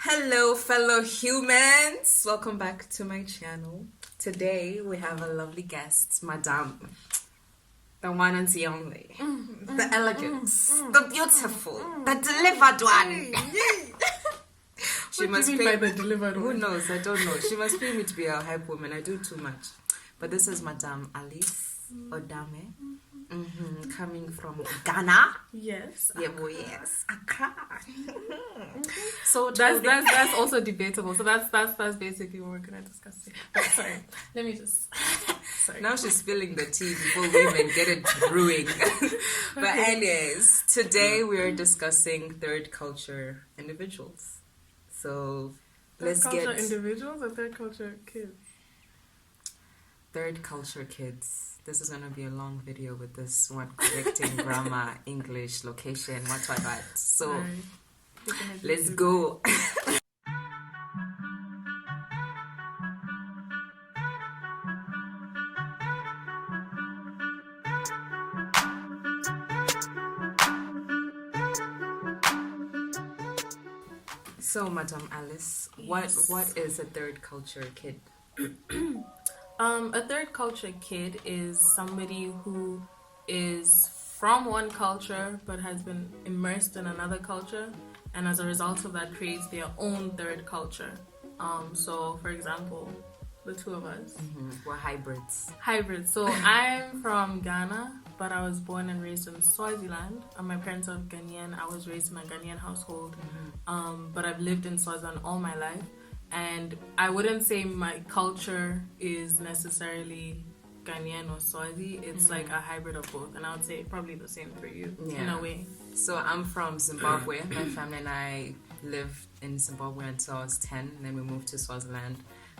Hello, fellow humans. Welcome back to my channel. Today we have a lovely guest, Madame. The one and the only. The elegance. The beautiful. The delivered one. She What do you mean by the delivered Who one? knows? I don't know. She must pay me to be a hype woman. I do too much. But this is Madame Alice Odame. Coming from Ghana. Yes. Yeah, boy, yes. Accra. So That's also debatable. So that's basically what we're gonna discuss today. But sorry. Let me just sorry. Now she's spilling the tea before we even get it brewing. But anyways, today we are discussing third culture individuals. So let's third get culture individuals or third culture kids? third culture kids. This is gonna be a long video with this one correcting grammar, English, location, what. So Right. let's go. So, Madam Alice, Yes. what is a third culture kid? A third culture kid is somebody who is from one culture but has been immersed in another culture, and as a result of that creates their own third culture. So for example, the two of us. We're hybrids. Hybrid. So I'm from Ghana, but I was born and raised in Swaziland. And my parents are Ghanaian. I was raised in a Ghanaian household. But I've lived in Swaziland all my life. And I wouldn't say my culture is necessarily Ghanaian or Swazi. It's like a hybrid of both. And I would say probably the same for you in a way. So I'm from Zimbabwe. My family and I lived in Zimbabwe until I was 10. And then we moved to Swaziland.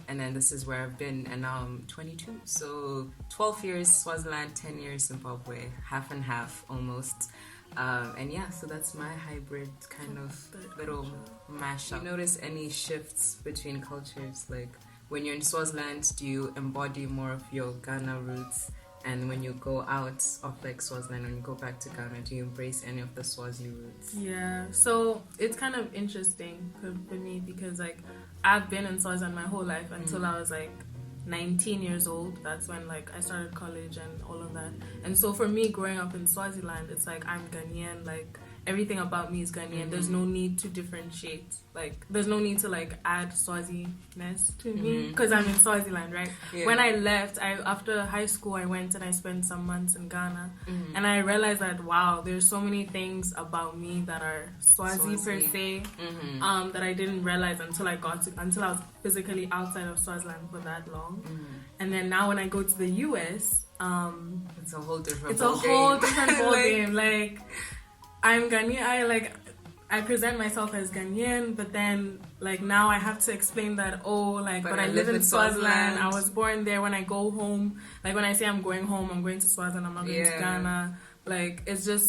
And then this is where I've been, and now I'm 22. So 12 years Swaziland, 10 years Zimbabwe, half and half almost. And yeah, so that's my hybrid kind of little mashup. Do you notice any shifts between cultures? Like when you're in Swaziland, do you embody more of your Ghana roots? And when you go out of like Swaziland, when you go back to Ghana, do you embrace any of the Swazi roots? Yeah, so it's kind of interesting for me because like I've been in Swaziland my whole life until I was like 19 years old. That's when like I started college and all of that. And so for me growing up in Swaziland, it's like I'm Ghanaian, like everything about me is Ghanaian. There's no need to differentiate. Like there's no need to like add Swazi-ness to me because I'm in Swaziland, right? Yeah. When I left, after high school I went and I spent some months in Ghana, and I realized that wow, there's so many things about me that are Swazi per se, that I didn't realize until I was physically outside of Swaziland for that long. And then now when I go to the US, It's a whole different it's a whole different ballgame. Like I'm Ghanaian, I present myself as Ghanaian, but then like now I have to explain that but I live in Swaziland. I was born there. When I go home, like when I say I'm going home, I'm going to Swaziland, I'm not going to Ghana. Like it's just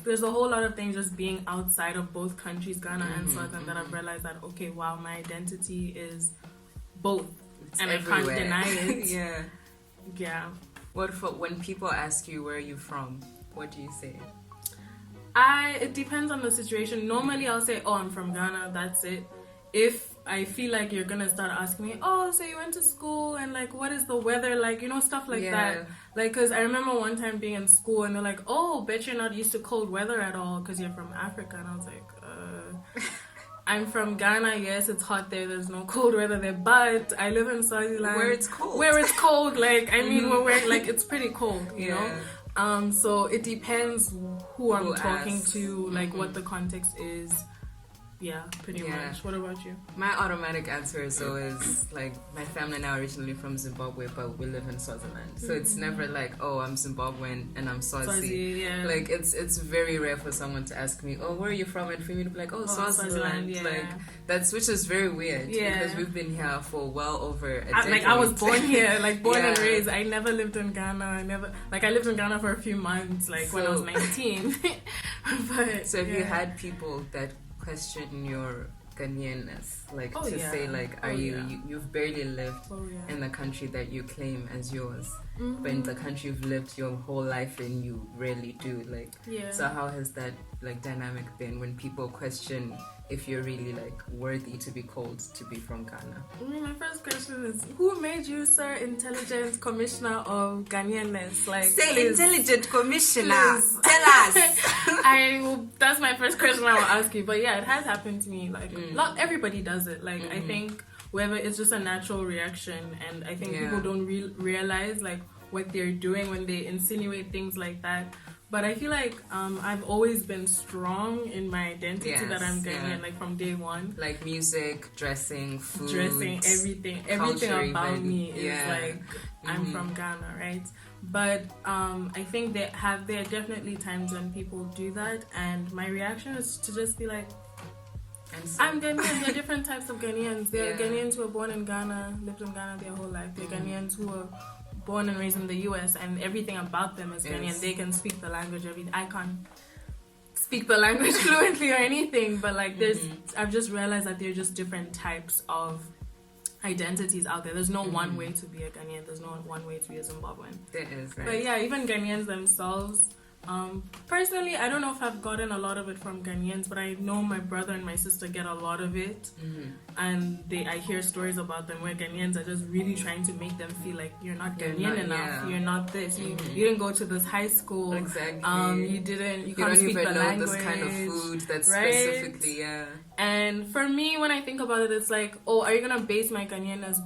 there's a whole lot of things just being outside of both countries, Ghana and Swaziland, that I've realized that okay, wow, my identity is both, and everywhere. I can't deny it. Yeah. When people ask you where are you from, what do you say? It depends on the situation. Normally I'll say, I'm from Ghana, that's it. If I feel like you're gonna start asking me, so you went to school and like what is the weather like, stuff like that. Like, cause I remember one time being in school and they're like, bet you're not used to cold weather at all cause you're from Africa. And I was like, I'm from Ghana, yes, it's hot there, there's no cold weather there, but I live in Swaziland where it's cold, like I mean we're like it's pretty cold, you know. So it depends who I'm talking to, like what the context is. Yeah, pretty much. What about you? My automatic answer is always like my family now originally from Zimbabwe, but we live in Swaziland. So it's never like, I'm Zimbabwean and I'm Swazi. Like it's very rare for someone to ask me, where are you from? And for me to be like, Swaziland. Like which is very weird because we've been here for well over a decade. Like I was born here, like born and raised. I never lived in Ghana. I lived in Ghana for a few months, like when I was 19. But so have you had people that question your Ghanaianness, like say like you've barely lived in the country that you claim as yours, but in the country you've lived your whole life and you rarely do, like so how has that like dynamic been when people question if you're really like worthy to be called to be from Ghana. My first question is, who made you Sir Intelligent Commissioner of Ghanaianness? Like, say please, Intelligent Commissioner. please. Tell us. That's my first question I will ask you. But yeah, it has happened to me. Like, not everybody does it. Like, I think whether it's just a natural reaction, and I think people don't realize like what they're doing when they insinuate things like that. But I feel like I've always been strong in my identity that I'm Ghanaian, like from day one. Like music, dressing, food. Everything about me is like, I'm from Ghana, right? But I think there are definitely times when people do that, and my reaction is to just be like, I'm Ghanaian. There are different types of Ghanaians. There are Ghanaians who are born in Ghana, lived in Ghana their whole life. There are Ghanaians who are born and raised in the US, and everything about them is Ghanaian. They can speak the language. I can't speak the language fluently or anything, but like I've just realized that there are just different types of identities out there. There's no one way to be a Ghanaian. There's no one way to be a Zimbabwean. There is, right? But yeah, even Ghanaians themselves. Personally, I don't know if I've gotten a lot of it from Ghanaians, but I know my brother and my sister get a lot of it, and I hear stories about them where Ghanaians are just really trying to make them feel like you're not Ghanaian enough, you're not this, you didn't go to this high school, exactly. You can't don't speak even the know language, this kind of food that's right? specifically, And for me, when I think about it, it's like, oh, are you gonna base my Ghanaianness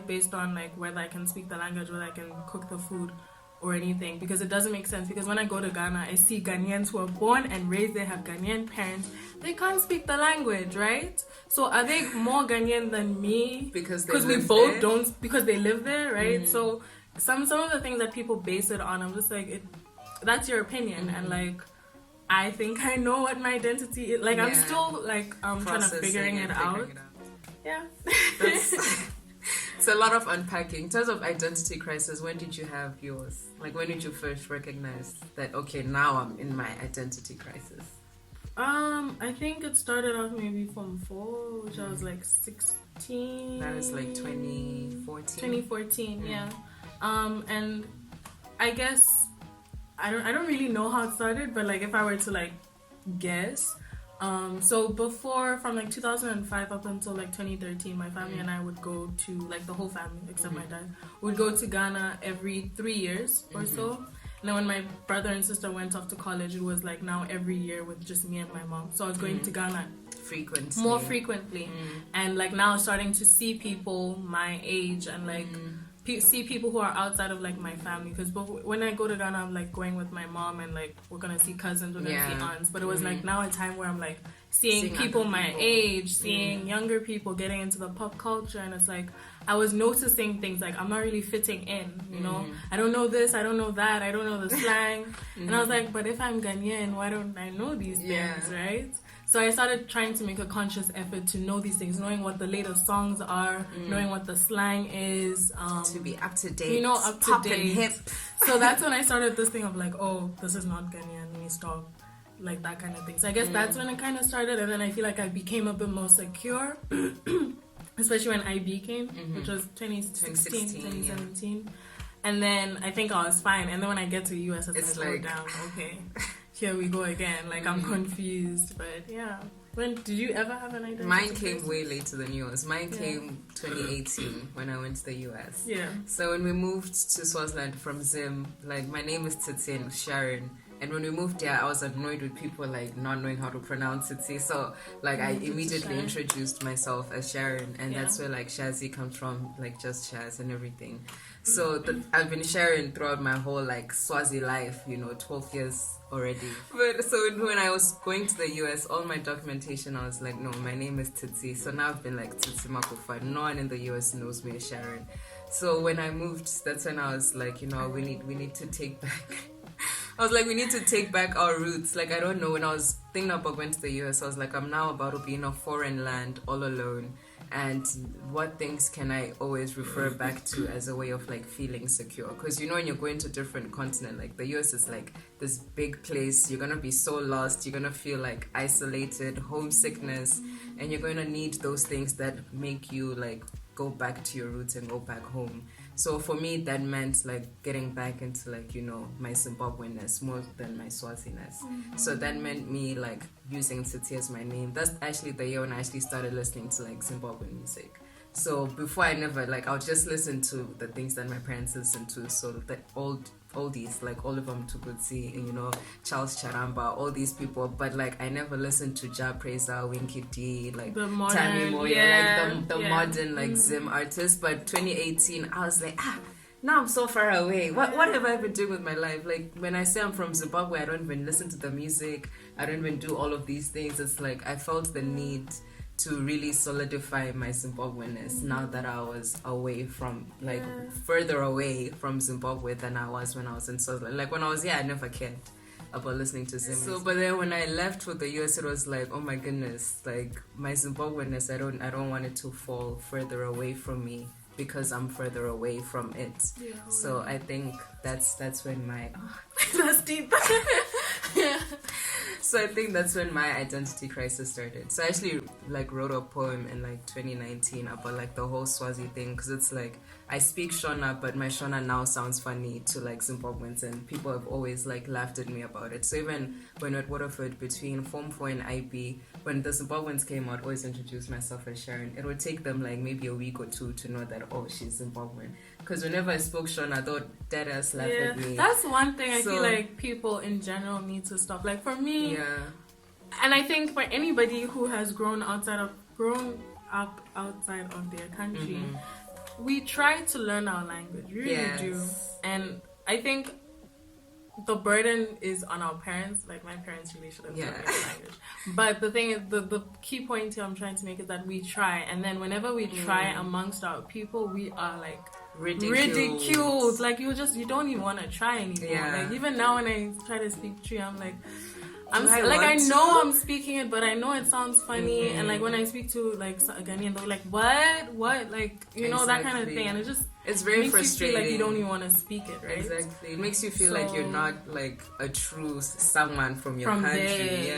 based on like whether I can speak the language, whether I can cook the food, or anything? Because it doesn't make sense. Because when I go to Ghana, I see Ghanaians who are born and raised, they have Ghanaian parents, they can't speak the language, right? So are they more Ghanaian than me? Because we both there? Don't, because they live there, right? So some of the things that people base it on, I'm just like, that's your opinion, and like, I think I know what my identity is. Like, I'm still like trying to figuring it out. Yeah. It's a lot of unpacking. In terms of identity crisis, when did you have yours? Like, when did you first recognize that, okay, now I'm in my identity crisis? I think it started off maybe from 4, which I was like 16. That is like 2014. 2014, yeah. And I guess I don't really know how it started, but like if I were to like guess, so before, from like 2005 up until like 2013, my family and I would go to, like the whole family except my dad, would go to Ghana every 3 years or so. And then when my brother and sister went off to college, it was like now every year with just me and my mom. So I was going to Ghana more frequently, and like now starting to see people my age and like see people who are outside of like my family, because when I go to Ghana, I'm like going with my mom and like we're gonna see cousins, we're gonna see aunts, but it was like now a time where I'm like seeing people my age, seeing younger people getting into the pop culture, and it's like I was noticing things like I'm not really fitting in, you know, I don't know this, I don't know that, I don't know the slang, and I was like, but if I'm Ghanaian, why don't I know these things, right? So I started trying to make a conscious effort to know these things, knowing what the latest songs are, knowing what the slang is. To be up to date. You know, up to pop date. And hip. So that's when I started this thing of like, oh, this is not Ghanaian, let me stop. Like that kind of thing. So I guess that's when it kind of started. And then I feel like I became a bit more secure, especially when IB came, which was 2016, 2017. Yeah. And then I think I was fine. And then when I get to the US, it's like, go down. Okay. Here we go again. Like, I'm confused. But yeah. When did you ever have an identity? Mine came way later than yours. Mine came 2018 when I went to the US. Yeah. So when we moved to Swaziland from Zim, like, my name is Tsitsin Sharon. And when we moved there, I was annoyed with people like not knowing how to pronounce it. So like I immediately introduced myself as Sharon, and that's where like Shazzy comes from, like just Shaz and everything. So I've been Sharon throughout my whole like Swazi life, 12 years already. But so when I was going to the US, all my documentation, I was like, no, my name is Tsitsi. So now I've been like Tsitsi Makufa. No one in the US knows me as Sharon. So when I moved, that's when I was like, we need to take back. I was like, we need to take back our roots. Like, I don't know, when I was thinking about going to the US, I was like, I'm now about to be in a foreign land all alone. And what things can I always refer back to as a way of like feeling secure? Because when you're going to a different continent, like the US is like this big place, you're gonna be so lost, you're gonna feel like isolated, homesickness, and you're going to need those things that make you like go back to your roots and go back home. So for me, that meant like getting back into like, you know, my Zimbabweanness more than my Swaziness. So that meant me like using Tsitsi as my name. That's actually the year when I actually started listening to like Zimbabwean music. So before I never, like, I'll just listen to the things that my parents listened to. So the oldies, like Oliver Mtukudzi, you know, Charles Charamba, all these people. But like, I never listened to Ja Praiser, Winky D, like Tammy Moyo, like the modern like Zim artists. But 2018, I was like, now I'm so far away. What have I been doing with my life? Like, when I say I'm from Zimbabwe, I don't even listen to the music. I don't even do all of these things. It's like I felt the need to really solidify my Zimbabweanness now that I was away from, like, further away from Zimbabwe than I was when I was in Swaziland. Like, when I was here, I never cared about listening to Zim. So, but then when I left for the US, it was like, oh my goodness, like, my Zimbabweanness, I don't want it to fall further away from me because I'm further away from it. So I think that's when my... that's deep. So I think that's when my identity crisis started. So I actually like wrote a poem in like 2019 about like the whole Swazi thing, because it's like I speak Shona, but my Shona now sounds funny to like Zimbabweans, and people have always like laughed at me about it. So even when at Waterford between Form 4 and IB, when the Zimbabweans came out, always introduced myself as Sharon. It would take them like maybe a week or two to know that, oh, she's Zimbabwean. Because whenever I spoke Shona, I thought dead ass laughed at me. That's one thing I feel like people in general need to stop. Like for me, and I think for anybody who has grown up outside of their country, we try to learn our language. We really do. And I think the burden is on our parents. Like my parents really should have learned their language. But the thing is, the key point here I'm trying to make is that we try. And then whenever we try amongst our people, we are like ridiculed. Like you don't even want to try anymore. Like even now when I try to speak Tree, I'm like, I know I'm speaking it, but I know it sounds funny. And like when I speak to like a Ghanaian, they're like, what, like, you know, that kind of thing. And it's very frustrating. You feel like you don't even want to speak it, right? Exactly. It makes you feel like you're not like a true someone from your country.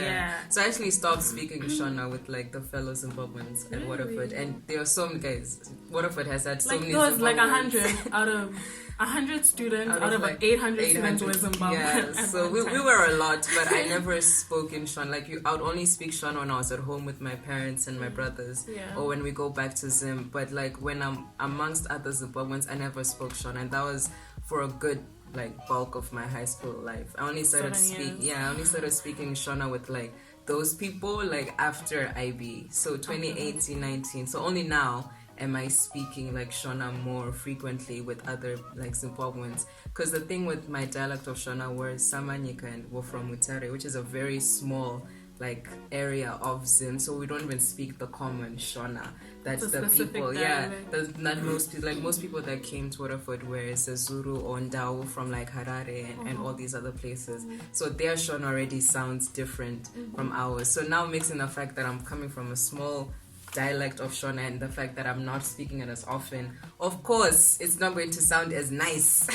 So I actually stopped speaking Shona with like the fellow Zimbabweans at Waterford, and there are so many guys. Waterford has had so many. There was like 100 out of 100 students out of like 800 students were Zimbabwean. Yeah, so we were a lot, but I never spoke in Shona. Like I would only speak Shona when I was at home with my parents and my brothers, or when we go back to Zim. But like when I'm amongst other Zimbabweans, I never spoke Shona, and that was for a good like bulk of my high school life. I only started speaking Shona with like those people like after IB. So 2018, 19. So only now am I speaking like Shona more frequently with other like Zimbabweans. Because the thing with my dialect of Shona was Samanyika and we're from Mutare, which is a very small like area of Zim, so we don't even speak the common Shona. That's the people, that's not most people. Like most people that came to Waterford were Sezuru or Ndau from like Harare and all these other places. So their Shona already sounds different from ours. So now mixing the fact that I'm coming from a small dialect of Shona and the fact that I'm not speaking it as often, of course it's not going to sound as nice.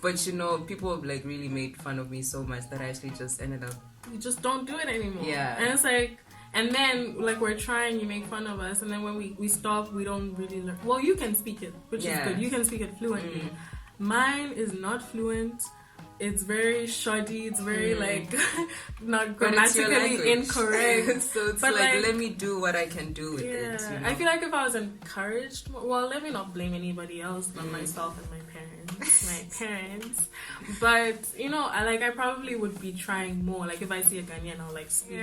But you know, people have like really made fun of me so much that I actually just ended up, you just don't do it anymore. And it's like, and then like we're trying, you make fun of us, and then when we stop, we don't really learn. Well, you can speak it, which is good. You can speak it fluently. Mine is not fluent. It's very shoddy. It's very like not grammatically incorrect. So it's like let me do what I can do with it. You know? I feel like if I was encouraged, well, let me not blame anybody else but myself and my parents. But you know, I probably would be trying more. Like if I see a Ghanaian, I'll like speak.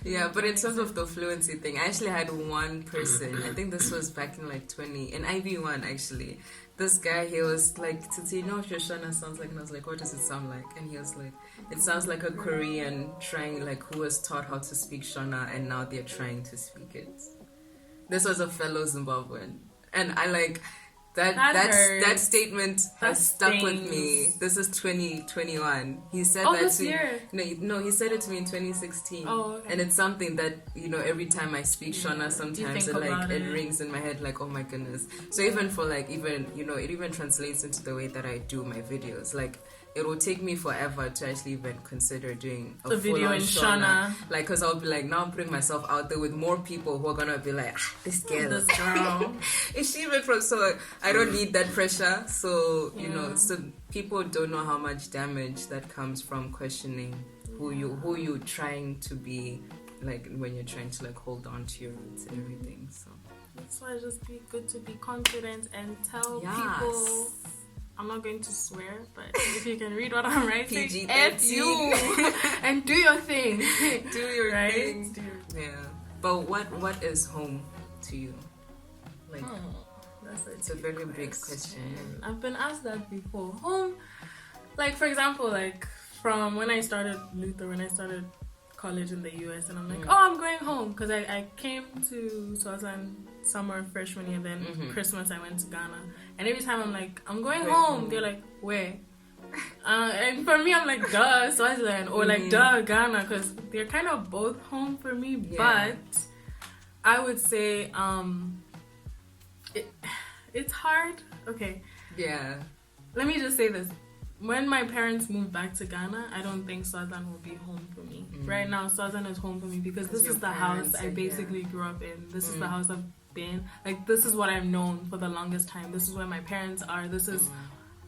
But in terms of the fluency thing, I actually had one person. I think this was back in like in IB1 actually. This guy, he was like, Titi, you know what your Shona sounds like? And I was like, what does it sound like? And he was like, it sounds like a Korean trying, like, who was taught how to speak Shona and now they're trying to speak it. This was a fellow Zimbabwean. And I like, that statement has stuck with me. This is 2021. He said that to me. No, he said it to me in 2016. And it's something that, you know, every time I speak Shona, sometimes it rings in my head like, oh my goodness. So even for like, you know, it even translates into the way that I do my videos. Like it will take me forever to actually even consider doing a video in Shona. Like, because I'll be like, now I'm putting myself out there with more people who are gonna be like, this girl is she even from? So I don't need that pressure. So you know, so people don't know how much damage that comes from questioning who you trying to be, like when you're trying to like hold on to your roots and everything. So that's why just be good to be confident and tell people. I'm not going to swear, but if you can read what I'm writing, F you and do your thing. Do your thing. Yeah. But what is home to you? Like, it's a very big question. I've been asked that before. Home, like for example, like from when I started Luther, when I started college in the US, and I'm like, I'm going home because I came to Swaziland summer freshman year, then Christmas I went to Ghana, and every time I'm like, I'm going home, they're like, where? And for me, I'm like, duh, Swaziland, or like, duh, Ghana, because they're kind of both home for me. But I would say it's hard. Okay. Yeah. Let me just say this. When my parents moved back to Ghana, I don't think Swaziland will be home for me. Right now, Swaziland is home for me because this is the house I basically grew up in. This is the house I've been. Like, this is what I've known for the longest time. This is where my parents are. This is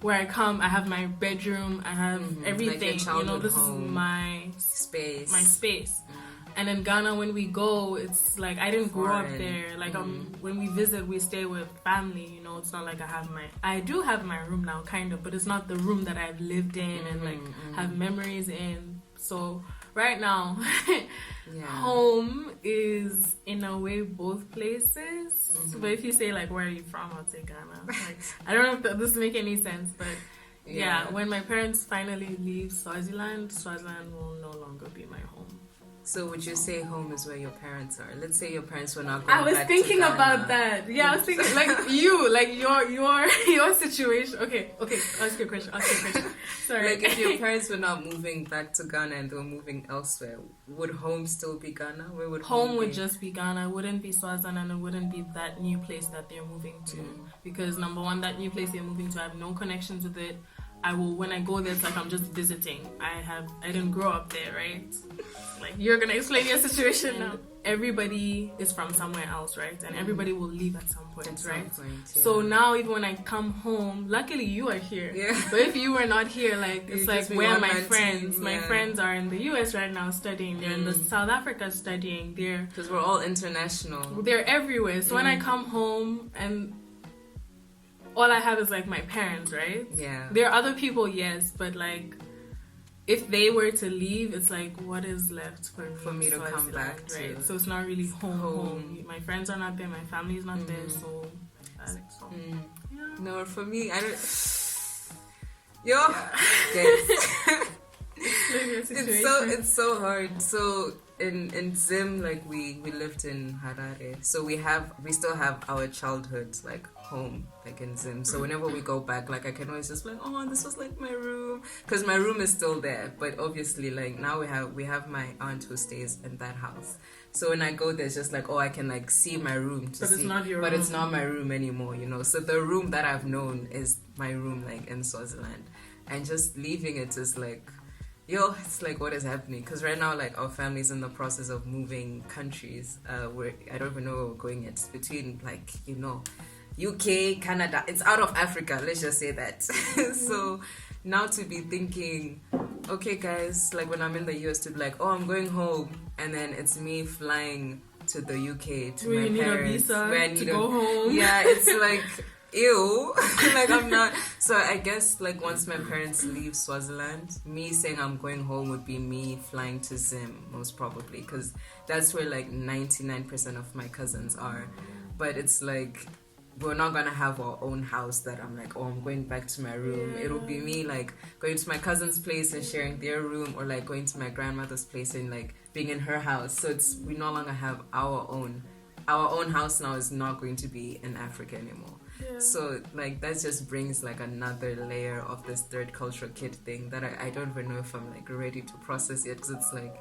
where I come. I have my bedroom. I have everything. Like you know, this is my space. My space. And in Ghana, when we go, it's like I didn't grow up there. Like when we visit, we stay with family. You know, it's not like I do have my room now, kind of, but it's not the room that I've lived in and like have memories in. So right now, home is in a way both places. But if you say like where are you from, I'll say Ghana. Like, I don't know if this make any sense, but yeah, when my parents finally leave Swaziland will no longer be my home. So would you say home is where your parents are? Let's say your parents were not going back to Ghana. I was thinking about that. Yeah, I was thinking like you, like your situation. Okay. Ask your question. Sorry. Like if your parents were not moving back to Ghana and they were moving elsewhere, would home still be Ghana? Where would home would just be Ghana. It wouldn't be Swaziland, and it wouldn't be that new place that they're moving to. Because number one, that new place they're moving to, I have no connections with it. When I go there, it's like I'm just visiting. I didn't grow up there, right? Like, you're gonna explain your situation now. Everybody is from somewhere else, right? And everybody will leave at some point, right? So now, even when I come home, luckily you are here. Yeah. But if you were not here, like, it's like, where are my friends? My friends are in the US right now studying. They're in South Africa studying. Because we're all international. They're everywhere. So when I come home and all I have is like my parents, right? Yeah. There are other people, yes, but like if they were to leave, it's like what is left for me to come back, right? So it's not really home. My friends are not there, my family is not there, so. Yeah. No, for me, I don't. Guys. It's so hard. So in Zim, like we lived in Harare, so we still have our childhood like home like in Zim. So whenever we go back, like I can always just be like, oh, this was like my room, because my room is still there. But obviously, like now we have my aunt who stays in that house. So when I go there, it's just like, oh, I can like see my room but it's not your room. It's not my room anymore, you know. So the room that I've known is my room, like in Swaziland, and just leaving it is like, it's like, what is happening? Because right now, like, our family's in the process of moving countries. Where I don't even know where we're going. It's between, like, you know, UK, Canada. It's out of Africa. Let's just say that. So now to be thinking, okay, guys, like when I'm in the US, to be like, oh, I'm going home, and then it's me flying to the UK to where my parents. Where I need to go home. Yeah, it's like. Ew. Like I'm not. So I guess like once my parents leave Swaziland, me saying I'm going home would be me flying to Zim, most probably, because that's where like 99% of my cousins are. But it's like we're not gonna have our own house that I'm like, oh, I'm going back to my room. It'll be me like going to my cousin's place and sharing their room, or like going to my grandmother's place and like being in her house. So we no longer have our own house now is not going to be in Africa anymore. Yeah. So like that just brings like another layer of this third cultural kid thing that I don't even know if I'm like ready to process yet, because it's like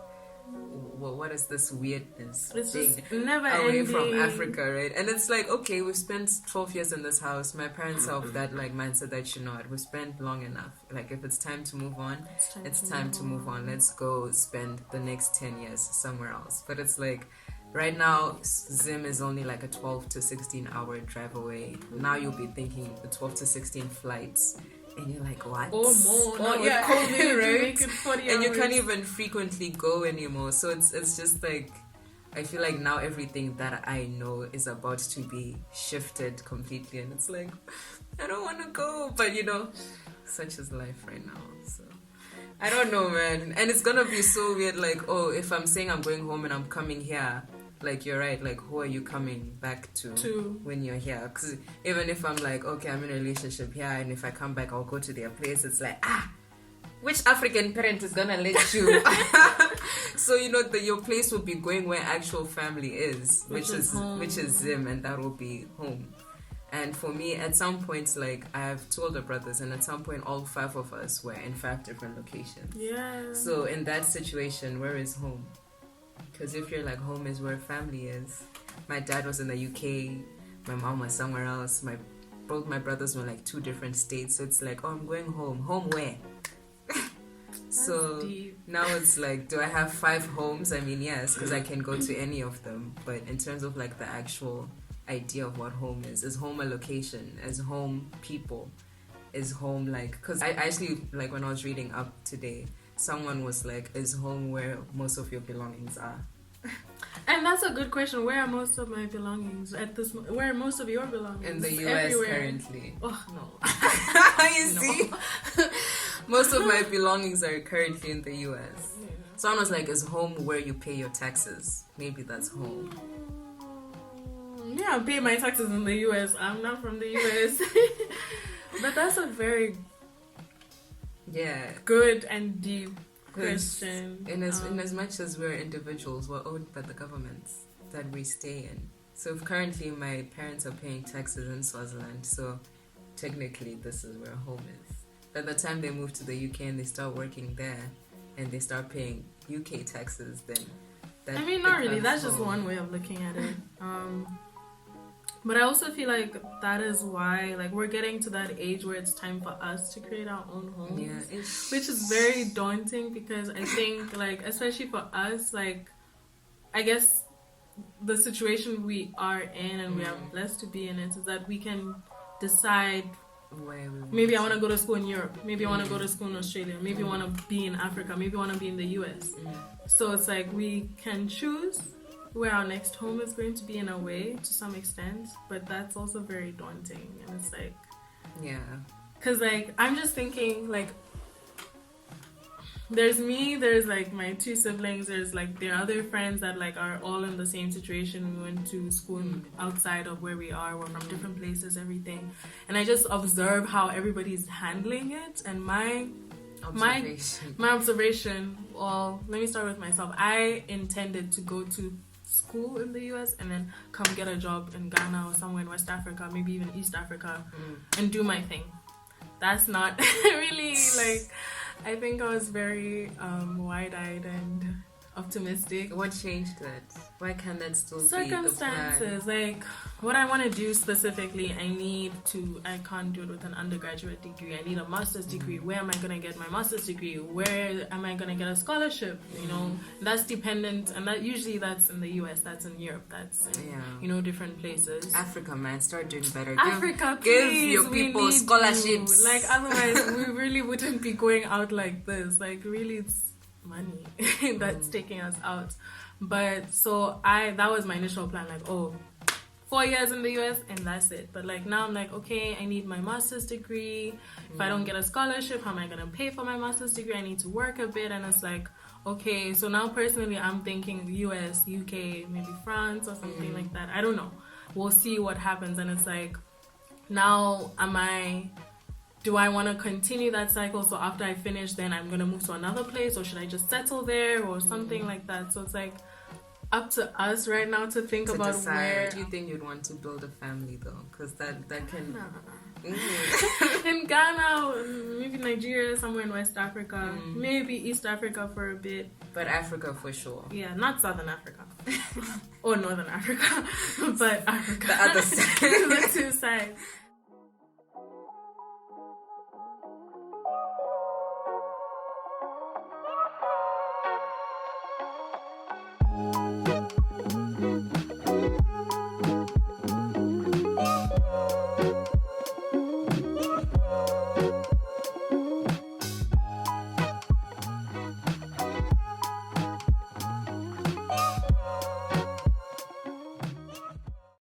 what is this weirdness? It's being just never away ending. from Africa, right? And it's like, okay, we've spent 12 years in this house. My parents are of that like mindset that, you know what, we've spent long enough. Like, if it's time to move on, it's time to move on. Let's go spend the next 10 years somewhere else. But it's like, right now, Zim is only like a 12 to 16 hour drive away. Now you'll be thinking the 12 to 16 flights. And you're like, what? Or more. Oh, yeah, COVID, right? make it 40 and hours. you can't even frequently go anymore. So it's just like, I feel like now everything that I know is about to be shifted completely. And it's like, I don't want to go. But, you know, such is life right now. So I don't know, man. And it's going to be so weird. Like, oh, if I'm saying I'm going home and I'm coming here, like, you're right, like, who are you coming back to when you're here? Because even if I'm like, okay, I'm in a relationship here, and if I come back, I'll go to their place, it's like, which African parent is gonna let you? So, you know, your place will be going where actual family is, which is Zim, and that will be home. And for me, at some points, like, I have two older brothers, and at some point, all 5 of us were in 5 different locations. Yeah. So in that situation, where is home? Because if you're like, home is where family is. My dad was in the UK, my mom was somewhere else, both my brothers were like 2 different states, so it's like, oh, I'm going home where? So deep. Now it's like, do I have 5 homes? I mean, yes, because I can go to any of them, but in terms of like the actual idea of what home is home a location? Is home people? Is home like, because I actually, like, when I was reading up today, someone was like, is home where most of your belongings are? And that's a good question. Where are most of my belongings at this? Where are most of your belongings? In the US everywhere. Currently. Oh no. You see, most of my belongings are currently in the US. Yeah. Someone was like, is home where you pay your taxes? Maybe that's home. Yeah, I pay my taxes in the US. I'm not from the US. But that's a very good and deep question. In as much as we're individuals, we're owned by the governments that we stay in. So if currently my parents are paying taxes in Swaziland, so technically this is where home is. By the time they move to the UK and they start working there and they start paying UK taxes, then that, I mean, not really. That's home. just one way of looking at it. But I also feel like that is why, like, we're getting to that age where it's time for us to create our own homes. Yeah, which is very daunting because I think, like, especially for us, like, I guess the situation we are in and we are blessed to be in it is that we can decide, maybe I want to go to school in Europe, maybe I want to go to school in Australia, maybe I want to be in Africa, maybe I want to be in the US. So it's like we can choose where our next home is going to be in a way, to some extent, but that's also very daunting. And it's like, because, like, I'm just thinking, like, there's me, there's like my 2 siblings, there's like there are other friends that like are all in the same situation. We went to school outside of where we are, we're from different places, everything, and I just observe how everybody's handling it. And my observation, well, let me start with myself. I intended to go to school in the US and then come get a job in Ghana or somewhere in West Africa, maybe even East Africa, and do my thing. That's not really, like, I think I was very wide-eyed and optimistic. What changed that? Why can't that still be the plan? Circumstances, like, what I want to do specifically, I can't do it with an undergraduate degree. I need a master's degree. Where am I going to get my master's degree? Where am I going to get a scholarship? You know, that's dependent, and that usually that's in the US, that's in Europe, that's in, you know, different places. Africa, man, start doing better. Africa, give your people scholarships. You. Like, otherwise, we really wouldn't be going out like this. Like, really, it's money that's taking us out. But so that was my initial plan, like, 4 years in the US and that's it. But like now I'm like, okay, I need my master's degree. If I don't get a scholarship, how am I gonna pay for my master's degree? I need to work a bit. And it's like, okay, so now personally I'm thinking US, UK, maybe France or something like that. I don't know, we'll see what happens. And it's like, now do I want to continue that cycle? So after I finish, then I'm going to move to another place, or should I just settle there or something like that? So it's like up to us right now to think about decide. where. Do you think you'd want to build a family though? Because that can In Ghana, maybe Nigeria, somewhere in West Africa, maybe East Africa for a bit. But Africa for sure. Yeah, not Southern Africa. Or Northern Africa, but Africa. The other side. The two sides.